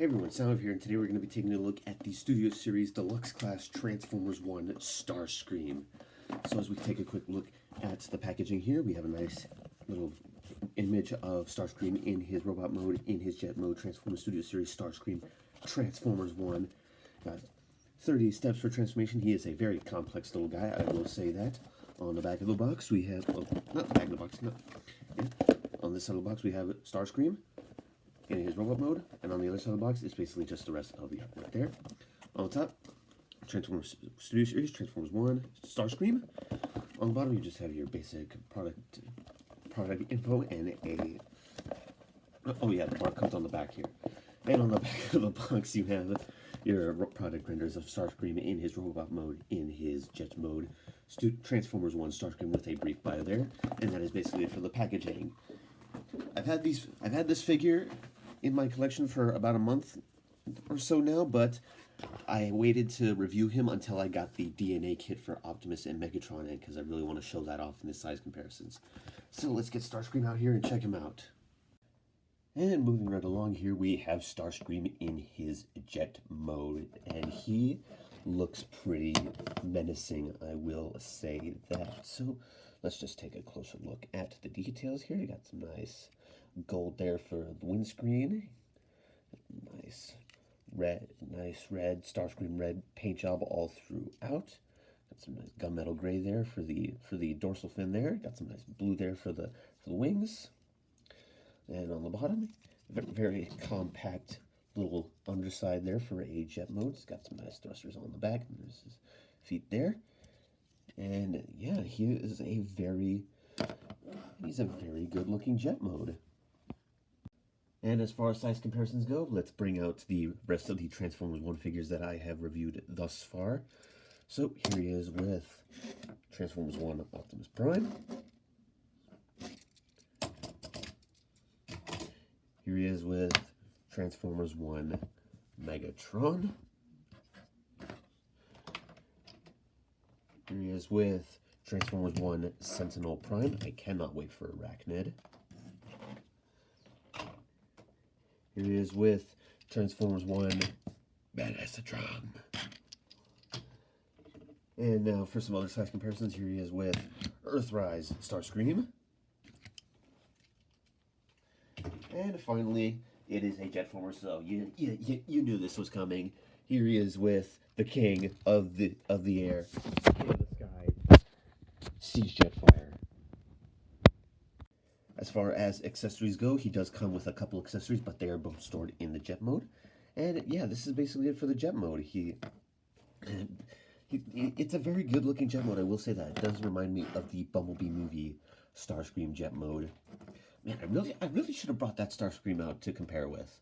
Hey everyone, Sam here, and today we're going to be taking a look at the Studio Series Deluxe Class Transformers 1 Starscream. So as we take a quick look at the packaging here, we have a nice little image of Starscream in his robot mode, in his jet mode, Transformers Studio Series Starscream Transformers 1. Got 30 steps for transformation. He is a very complex little guy, I will say that. On the back of the box we have, not the back of the box, no. Yeah. On this side of the box we have Starscream in his robot mode, and on the other side of the box it's basically just the rest of the artwork there. On the top, Transformers Studio Series, Transformers 1, Starscream. On the bottom you just have your basic product info and a, oh yeah, the barcode's on the back here. And on the back of the box you have your product renders of Starscream in his robot mode, in his jet mode, Transformers 1 Starscream with a brief bio there, and that is basically it for the packaging. I've had this figure in my collection for about a month or so now, but I waited to review him until I got the DNA kit for Optimus and Megatron in, because I really want to show that off in the size comparisons. So let's get Starscream out here and check him out. And moving right along here, we have Starscream in his jet mode, and he looks pretty menacing, I will say that. So let's just take a closer look at the details here. You got some nice gold there for the windscreen. Nice red Starscream red paint job all throughout. Got some nice gunmetal gray there for the dorsal fin there. Got some nice blue there for the wings. And on the bottom, very compact little underside there for a jet mode. It's got some nice thrusters on the back, and there's his feet there. And yeah, he's a very good looking jet mode. And as far as size comparisons go, let's bring out the rest of the Transformers 1 figures that I have reviewed thus far. So here he is with Transformers 1 Optimus Prime. Here he is with Transformers 1 Megatron. Here he is with Transformers 1 Sentinel Prime. I cannot wait for Arachnid. Here he is with Transformers 1 Megatron. And now for some other size comparisons, here he is with Earthrise Starscream. And finally, it is a Jetformer, so you knew this was coming. Here he is with the king of the air, king of the sky, Siege Jetfire. As far as accessories go, he does come with a couple accessories, but they are both stored in the jet mode. And yeah, this is basically it for the jet mode. It's a very good looking jet mode, I will say that. It does remind me of the Bumblebee movie Starscream jet mode. Man, I really should have brought that Starscream out to compare with.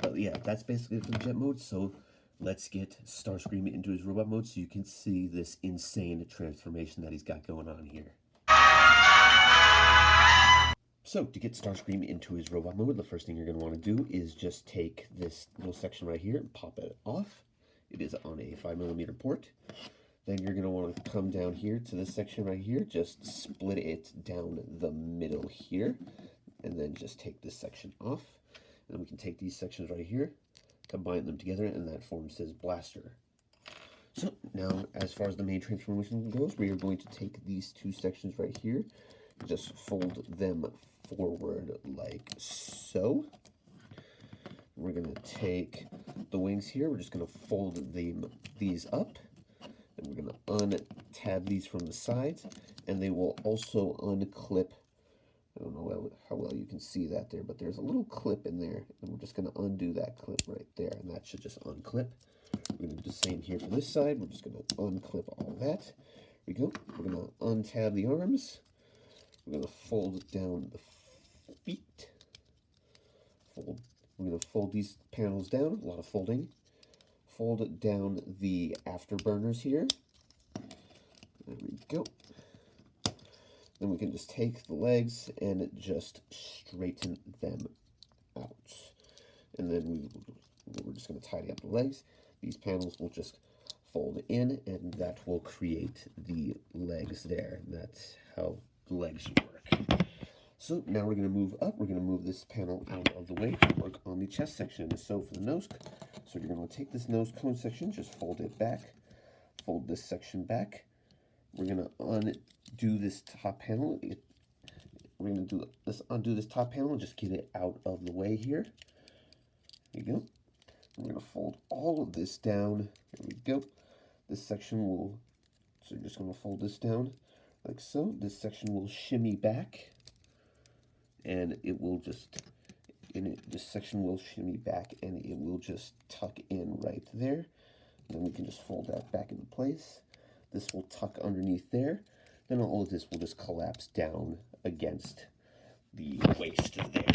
But yeah, that's basically it for the jet mode, so let's get Starscream into his robot mode so you can see this insane transformation that he's got going on here. So, to get Starscream into his robot mode, the first thing you're going to want to do is just take this little section right here and pop it off. It is on a 5mm port. Then you're going to want to come down here to this section right here, just split it down the middle here, and then just take this section off. And then we can take these sections right here, combine them together, and that forms his blaster. So, now, as far as the main transformation goes, we are going to take these two sections right here, just fold them forward like so. We're going to take the wings here, we're just going to fold these up, and we're going to untab these from the sides, and they will also unclip. I don't know how well you can see that there, but there's a little clip in there, and we're just going to undo that clip right there, and that should just unclip. We're going to do the same here for this side. We're just going to unclip all that. Here we go. We're going to untab the arms. We're going to fold down the feet. We're going to fold these panels down, a lot of folding. Fold down the afterburners here. There we go. Then we can just take the legs and just straighten them out. And then we're just going to tidy up the legs. These panels will just fold in, and that will create the legs there. And that's how the legs work. So So now we're going to move up. We're going to move this panel out of the way to work on the chest section. So for the nose, so you're going to take this nose cone section, just fold it back, fold this section back. We're going to undo this top panel. We're going to undo this top panel and just get it out of the way here. There you go. We're going to fold all of this down. There we go. This section will, so you're just going to fold this down like so. This section will shimmy back, and it will just, this section will shimmy back, and it will just tuck in right there. And then we can just fold that back into place. This will tuck underneath there. Then all of this will just collapse down against the waist there.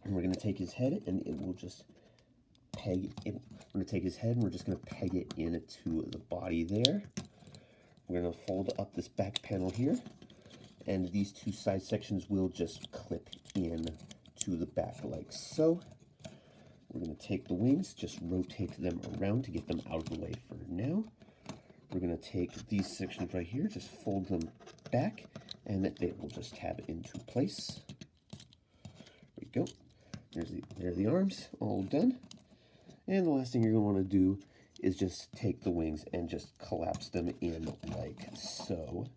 And we're going to take his head, and it will just peg it. We're going to take his head, and we're just going to peg it into the body there. We're going to fold up this back panel here, and these two side sections will just clip in to the back like so. We're going to take the wings, just rotate them around to get them out of the way for now. We're going to take these sections right here, just fold them back, and they will just tab into place. There we go. There are the arms, all done. And the last thing you're going to want to do is just take the wings and just collapse them in like so.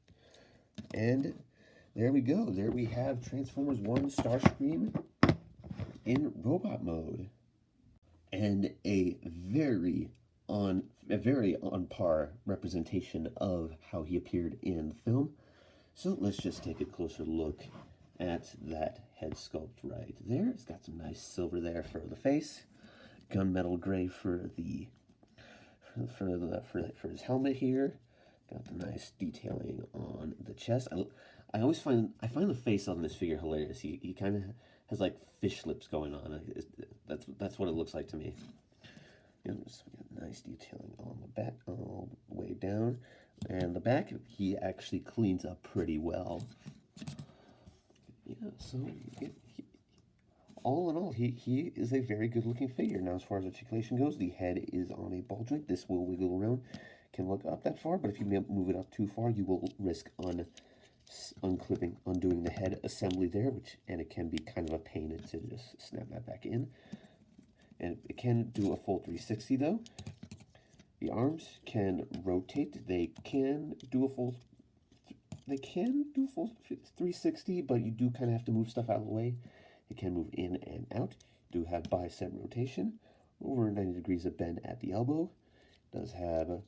And there we go. There we have Transformers 1 Starscream in robot mode. And a very on par representation of how he appeared in the film. So let's just take a closer look at that head sculpt right there. It's got some nice silver there for the face, gunmetal gray for the for his helmet here. Got the nice detailing on the chest. I always find the face on this figure hilarious. He kind of has like fish lips going on. That's what it looks like to me. You know, so we got nice detailing on the back, all the way down, and the back he actually cleans up pretty well. Yeah, so all in all, he is a very good looking figure. Now, as far as articulation goes, the head is on a ball joint. This will wiggle around, can look up that far, but if you move it up too far, you will risk undoing the head assembly there, and it can be kind of a pain to just snap that back in. And it can do a full 360 though. The arms can rotate. They can do a full 360, but you do kind of have to move stuff out of the way. It can move in and out. You do have bicep rotation, over 90 degrees of bend at the elbow. It does have I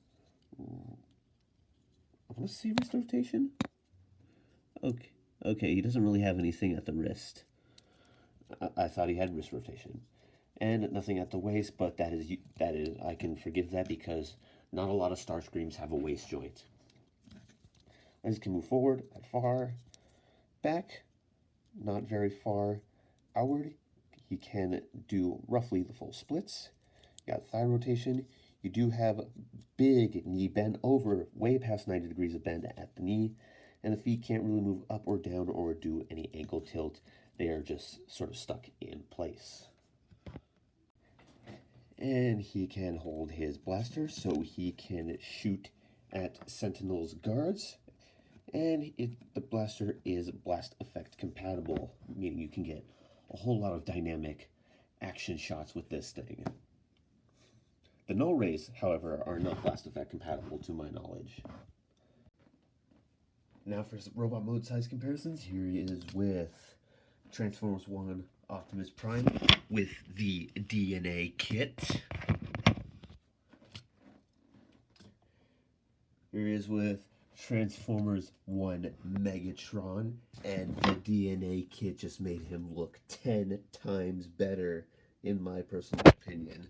want to say wrist rotation. Okay, he doesn't really have anything at the wrist. I thought he had wrist rotation. And nothing at the waist, but that is I can forgive that because not a lot of Starscreams have a waist joint. Legs can move forward, far, back, not very far outward. He can do roughly the full splits. You got thigh rotation. You do have big knee bend over, way past 90 degrees of bend at the knee, and the feet can't really move up or down or do any ankle tilt. They are just sort of stuck in place. And he can hold his blaster, so he can shoot at Sentinel's guards. And the blaster is blast effect compatible, meaning you can get a whole lot of dynamic action shots with this thing. The null rays, however, are not blast effect compatible to my knowledge. Now for some robot mode size comparisons, here he is with Transformers 1 Optimus Prime with the DNA kit. Here he is with Transformers 1 Megatron, and the DNA kit just made him look 10 times better, in my personal opinion.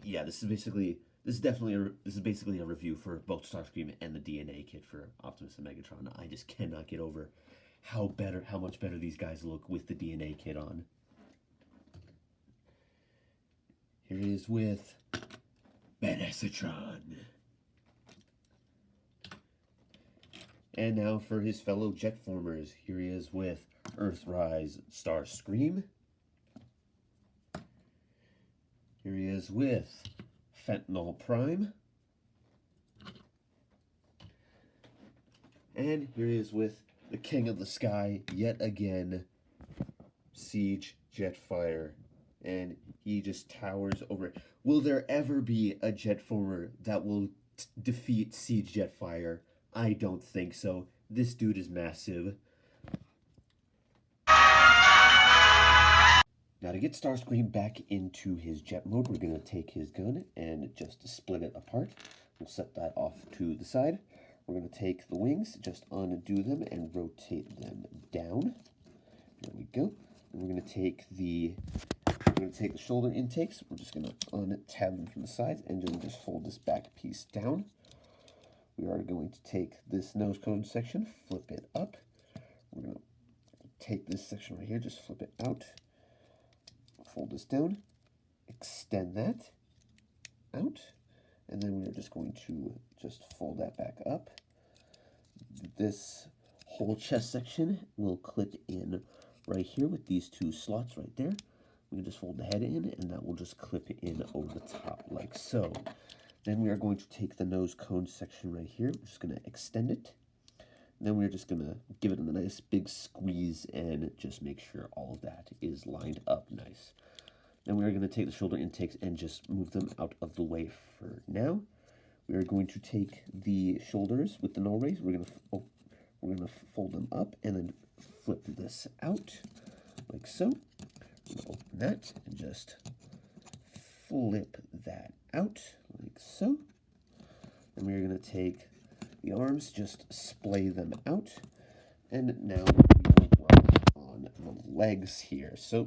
Yeah, this is basically a review for both Starscream and the DNA kit for Optimus and Megatron. I just cannot get over how much better these guys look with the DNA kit on. Here he is with Benessitron. And now for his fellow Jetformers, here he is with Earthrise Starscream. Here he is with Fentanyl Prime. And here he is with the king of the sky, yet again, Siege Jetfire. And he just towers over it. Will there ever be a Jetformer that will defeat Siege Jetfire? I don't think so. This dude is massive. Now to get Starscream back into his jet mode, we're going to take his gun and just split it apart. We'll set that off to the side. We're going to take the wings, just undo them and rotate them down. There we go. And we're going to take the shoulder intakes. We're just going to untab them from the sides and then just fold this back piece down. We are going to take this nose cone section, flip it up. We're going to take this section right here, just flip it out. Fold this down, extend that out, and then we're just going to just fold that back up. This whole chest section will clip in right here with these two slots right there. We can just fold the head in, and that will just clip in over the top like so. Then we are going to take the nose cone section right here. We're just going to extend it. Then we're just going to give it a nice big squeeze and just make sure all of that is lined up nice. Then we're going to take the shoulder intakes and just move them out of the way for now. We are going to take the shoulders with the null raise. We're going to fold them up and then flip this out like so. We're going to open that and just flip that out like so. And we're going to take the arms, just splay them out, and now we will work on the legs here. So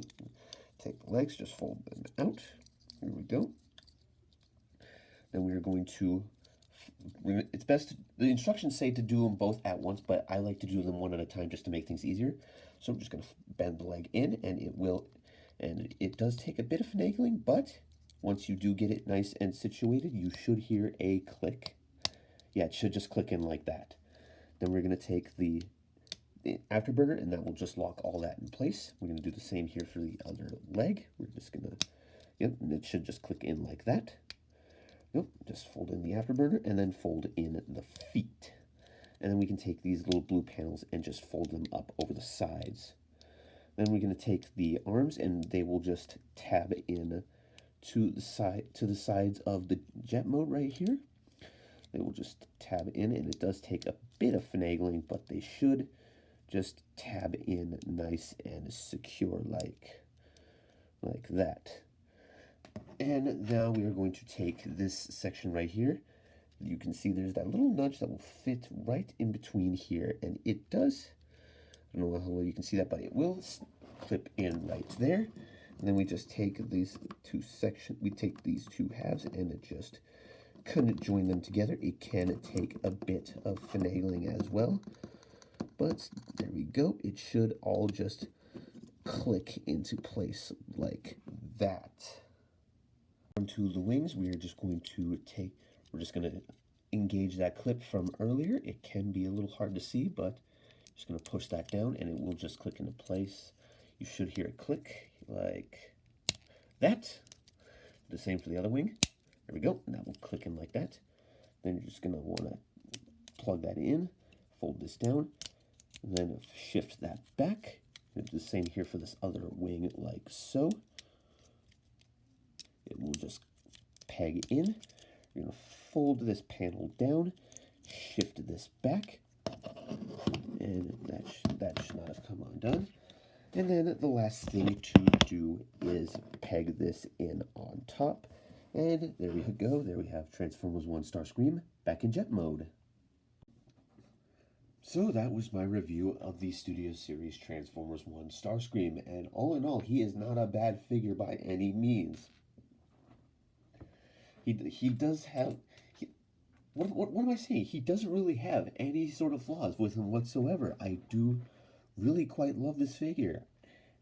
take the legs, just fold them out. Here we go. Then we are going to, it's best, the instructions say to do them both at once, but I like to do them one at a time just to make things easier. So I'm just going to bend the leg in, and it does take a bit of finagling, but once you do get it nice and situated, you should hear a click. Yeah, it should just click in like that. Then we're going to take the afterburner, and that will just lock all that in place. We're going to do the same here for the other leg. We're just going to, yep, and it should just click in like that. Yep, just fold in the afterburner, and then fold in the feet. And then we can take these little blue panels and just fold them up over the sides. Then we're going to take the arms, and they will just tab in to the sides of the jet mode right here. They will just tab in, and it does take a bit of finagling, but they should just tab in nice and secure like that. And now we are going to take this section right here. You can see there's that little nudge that will fit right in between here, and it does, I don't know how well you can see that, but it will clip in right there. And then we just take these two sections, we take these two halves and it just couldn't join them together. It can take a bit of finagling as well, but there we go. It should all just click into place like that. Onto the wings, we are just going to we're just going to engage that clip from earlier. It can be a little hard to see, but just going to push that down and it will just click into place. You should hear it click like that. The same for the other wing. There we go, and that will click in like that. Then you're just going to want to plug that in, fold this down, and then shift that back. And the same here for this other wing like so. It will just peg in. You're going to fold this panel down, shift this back, and that should not have come undone. And then the last thing to do is peg this in on top. And there we go. There we have Transformers 1 Starscream back in jet mode. So that was my review of the Studio Series Transformers 1 Starscream. And all in all, he is not a bad figure by any means. He does have... What am I saying? He doesn't really have any sort of flaws with him whatsoever. I do really quite love this figure.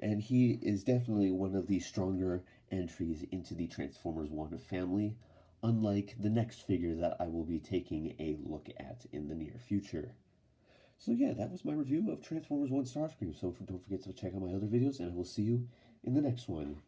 And he is definitely one of the stronger entries into the Transformers 1 family, unlike the next figure that I will be taking a look at in the near future. So yeah, that was my review of Transformers 1 Starscream. So don't forget to check out my other videos, and I will see you in the next one.